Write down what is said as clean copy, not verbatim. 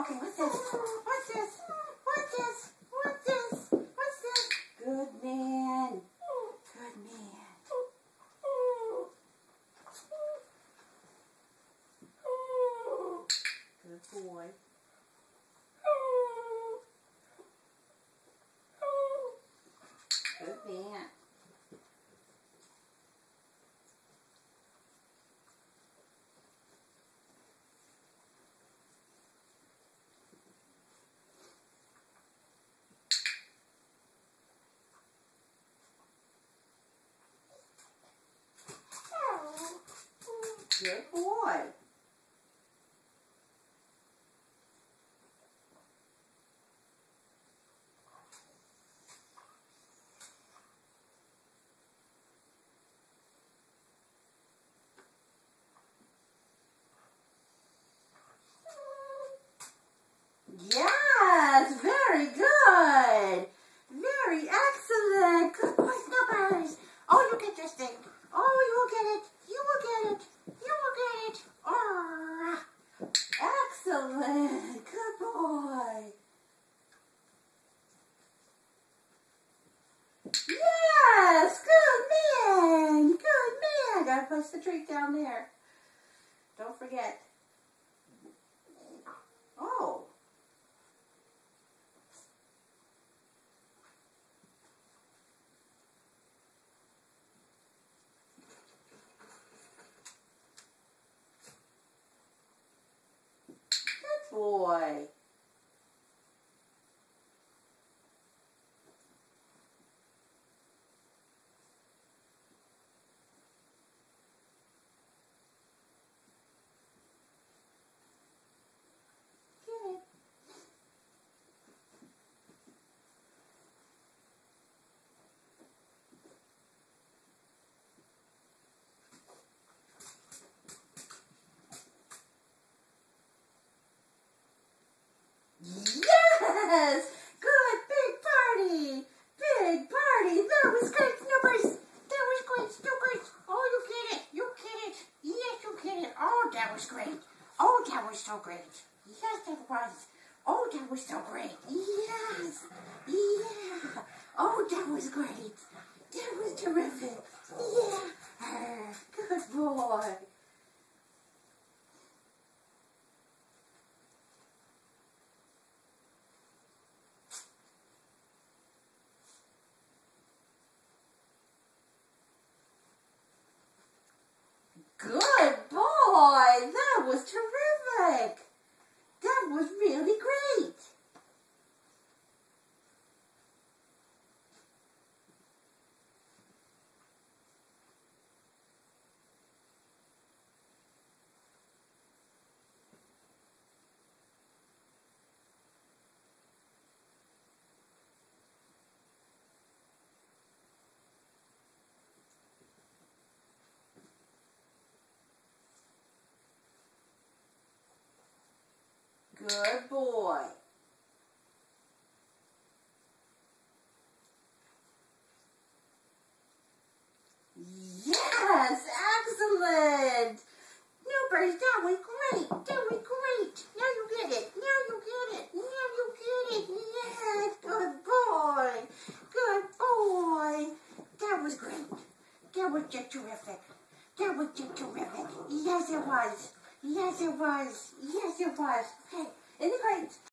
Okay, what's this? What's this? What's this? What's this? What's this? Good man. Good man. Good boy. Good man. Good boy. Yes, very good. Very excellent. Good boy, Snuppers. Oh, you get this thing. Oh, you will get it. You will get it. You will get it. Oh, excellent. Good boy. Yes, good man. Good man. Gotta place the treat down there. Don't forget. Oh. Good boy. Yes! Good, big party! Big party! That was great, Snoopers! That was great, Snoopers! Oh, you get it! You get it! Yes, you get it! Oh, that was great! Oh, that was so great! Yes, it was! Oh, that was so great! Yes! Yeah! Oh, that was great! That was terrific! Yeah! Good boy! Good boy! That was terrific! That was really great! Good boy. Yes, excellent. Snoopers, that was great. That was great. Now you get it. Now you get it. Now you get it. Yes, good boy. Good boy. That was great. That was just terrific. That was just terrific. Yes, it was. Yes, it was. Yes, it was. Hey, in the crate.